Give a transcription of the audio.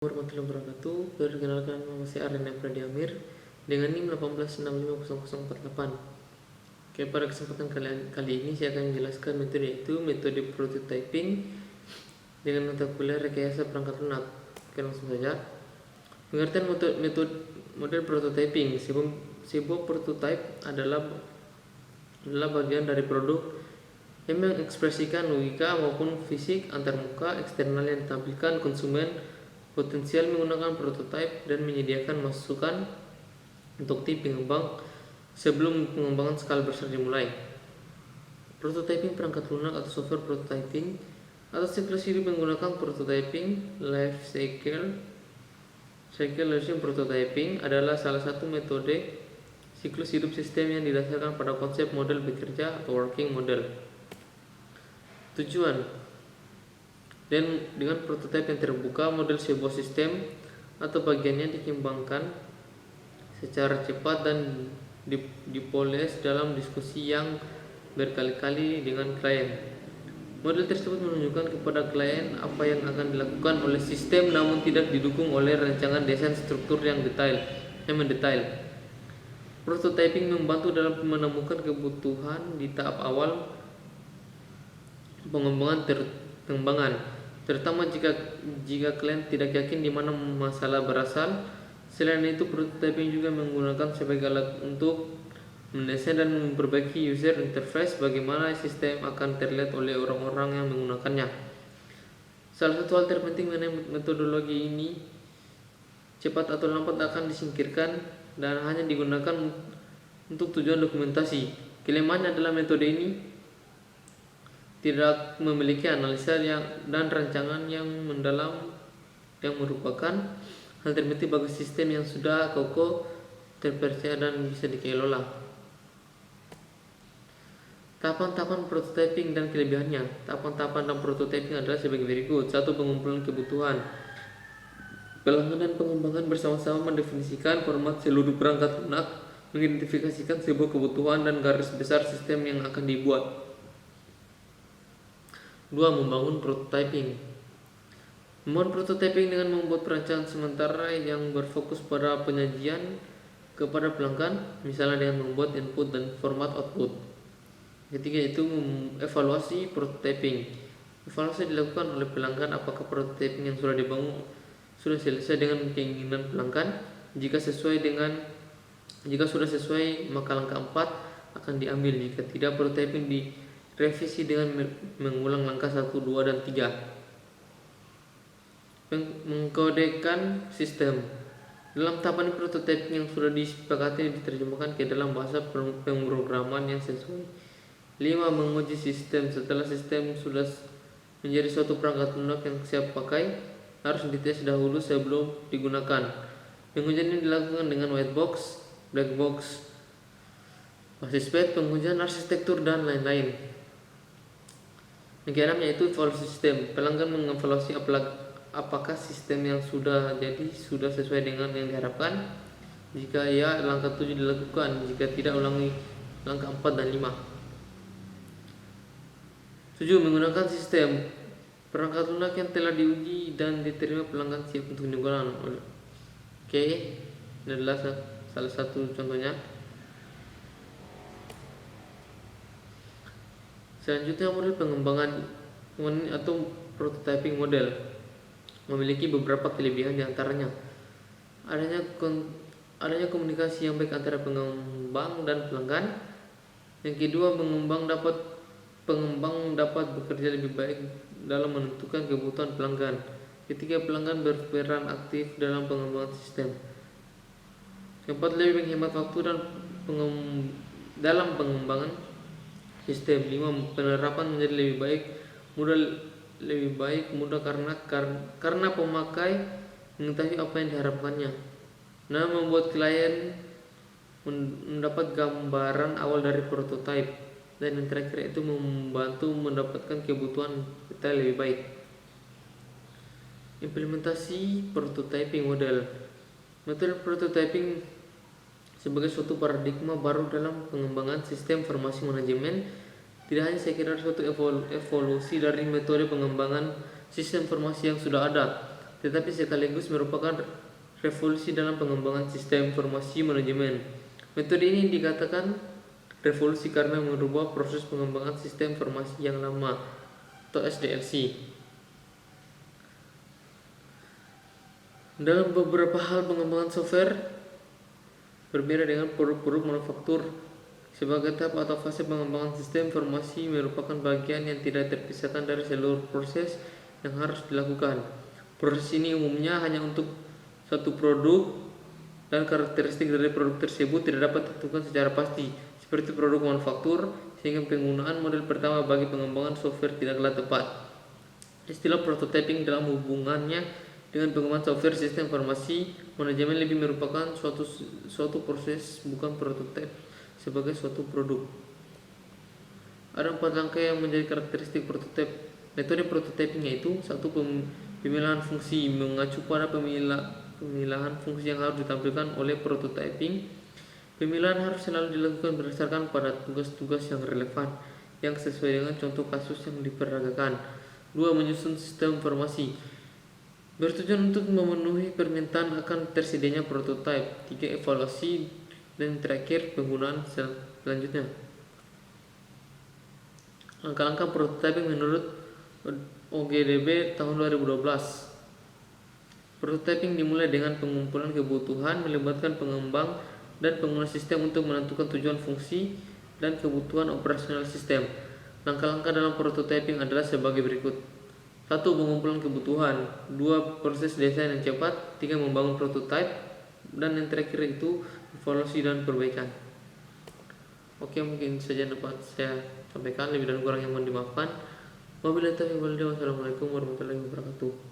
Warahmatullahi wabarakatuh. Perkenalkan, nama saya Arena Pradiamir dengan NIM 18650048. Oke, pada kesempatan kali ini saya akan menjelaskan metode, yaitu metode prototyping dengan mata kuliah rekayasa perangkat lunak. Oke, langsung saja. Pengertian model prototyping. Sebuah prototype adalah bagian dari produk yang mengekspresikan logika maupun fisik antarmuka eksternal yang ditampilkan konsumen potensial menggunakan prototipe dan menyediakan masukan untuk tim pengembang sebelum pengembangan skala besar dimulai. Prototyping perangkat lunak atau software prototyping atau siklus hidup menggunakan prototyping. Life cycle prototyping adalah salah satu metode siklus hidup sistem yang didasarkan pada konsep model bekerja atau working model. Tujuan dan dengan prototipe yang terbuka, model sebuah sistem atau bagiannya dikembangkan secara cepat dan dipoles dalam diskusi yang berkali-kali dengan klien. Model tersebut menunjukkan kepada klien apa yang akan dilakukan oleh sistem, namun tidak didukung oleh rancangan desain struktur yang mendetail. Prototyping membantu dalam menemukan kebutuhan di tahap awal pengembangan, terutama jika klien tidak yakin di mana masalah berasal. Selain itu, prototyping juga menggunakan sebagai alat untuk mendesain dan memperbaiki user interface, bagaimana sistem akan terlihat oleh orang-orang yang menggunakannya. Salah satu hal terpenting mengenai metodologi ini, cepat atau lambat akan disingkirkan dan hanya digunakan untuk tujuan dokumentasi. Kelemahannya adalah metode ini tidak memiliki analisa dan rancangan yang mendalam, yang merupakan hal terpenting bagi sistem yang sudah kokoh, terpercaya dan bisa dikelola. Tahapan-tahapan prototyping dan kelebihannya. Tahapan-tahapan dalam prototyping adalah sebagai berikut. 1. Pengumpulan kebutuhan. Pelanggan dan pengembangan bersama-sama mendefinisikan format seluruh perangkat lunak, mengidentifikasikan sebuah kebutuhan dan garis besar sistem yang akan dibuat. 2. Membangun prototyping. Membangun prototyping dengan membuat perancangan sementara yang berfokus pada penyajian kepada pelanggan, misalnya dengan membuat input dan format output. Ketiga, itu evaluasi prototyping. Evaluasi dilakukan oleh pelanggan apakah prototyping yang sudah dibangun sudah selesai dengan keinginan pelanggan. Jika sudah sesuai, maka langkah 4 akan diambil. Jika tidak, prototyping direvisi dengan mengulang langkah 1, 2, dan 3. Mengkodekan sistem. Dalam tahapan prototyping yang sudah disepakati diterjemahkan ke dalam bahasa pemrograman yang sesuai. 5. Menguji sistem. Setelah sistem sudah menjadi suatu perangkat lunak yang siap pakai, harus dites dahulu sebelum digunakan. Pengujian ini dilakukan dengan white box, black box, basis bed, pengujian arsitektur, dan lain-lain. Yang keenam yaitu evaluasi sistem. Pelanggan mengevaluasi apakah sistem yang sudah jadi sudah sesuai dengan yang diharapkan. Jika ya, langkah 7 dilakukan. Jika tidak, ulangi langkah 4 dan 5. 7. Menggunakan sistem. Perangkat lunak yang telah diuji dan diterima pelanggan siap untuk digunakan. Oke, ini adalah salah satu contohnya. Selanjutnya, model pengembangan atau prototyping model memiliki beberapa kelebihan, diantaranya adanya komunikasi yang baik antara pengembang dan pelanggan. Yang kedua, pengembang dapat bekerja lebih baik dalam menentukan kebutuhan pelanggan. Ketiga, pelanggan berperan aktif dalam pengembangan sistem. Keempat, lebih menghemat waktu dalam pengembangan sistem. 5. Penerapan menjadi lebih mudah karena pemakai mengetahui apa yang diharapkannya. 6. Membuat klien mendapat gambaran awal dari prototipe. Dan yang terakhir itu membantu mendapatkan kebutuhan detail lebih baik. Implementasi prototyping model. Metode prototyping sebagai suatu paradigma baru dalam pengembangan sistem informasi manajemen, tidak hanya sekedar suatu evolusi dari metode pengembangan sistem informasi yang sudah ada, tetapi sekaligus merupakan revolusi dalam pengembangan sistem informasi manajemen. Metode ini dikatakan revolusi karena merubah proses pengembangan sistem informasi yang lama atau SDLC. Dalam beberapa hal pengembangan software berbeda dengan produk-produk manufaktur. Sebagai tahap atau fase pengembangan sistem informasi merupakan bagian yang tidak terpisahkan dari seluruh proses yang harus dilakukan. Proses ini umumnya hanya untuk satu produk dan karakteristik dari produk tersebut tidak dapat ditentukan secara pasti, seperti produk manufaktur, sehingga penggunaan model pertama bagi pengembangan software tidaklah tepat. Istilah prototyping dalam hubungannya dengan pengembangan software sistem informasi manajemen lebih merupakan suatu proses, bukan prototype sebagai suatu produk. Ada 4 langkah yang menjadi karakteristik prototype. Metode prototyping yaitu 1. Pemilihan fungsi mengacu pada pemilihan fungsi yang harus ditampilkan oleh prototyping. Pemilihan harus selalu dilakukan berdasarkan pada tugas-tugas yang relevan yang sesuai dengan contoh kasus yang diperagakan. 2. Menyusun sistem informasi bertujuan untuk memenuhi permintaan akan tersedianya prototype. 3. Evaluasi dan terakhir penggunaan selanjutnya. Langkah-langkah prototyping menurut OGDB tahun 2012. Prototyping dimulai dengan pengumpulan kebutuhan, melibatkan pengembang dan pengguna sistem untuk menentukan tujuan fungsi dan kebutuhan operasional sistem. Langkah-langkah dalam prototyping adalah sebagai berikut. 1. Pengumpulan kebutuhan. 2. Proses desain yang cepat. 3. Membangun prototype. Dan yang terakhir itu evaluasi dan perbaikan. Oke, mungkin saja dapat saya sampaikan. Lebih dan kurang yang mohon dimaafkan. Wabillahi taufiq wal hidayah. Wassalamualaikum warahmatullahi wabarakatuh.